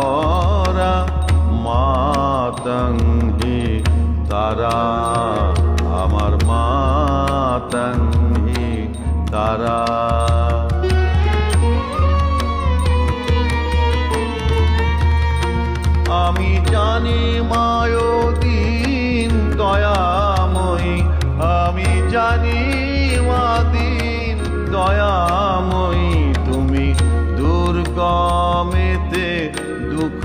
পরা মাতং হি তারা, আমার মাতং হি তারা। আমি জানি মায়দিন দয়াময়ী, আমি জানি মাদিন দয়াময়ী, তুমি দুর্গমেতে দুঃখ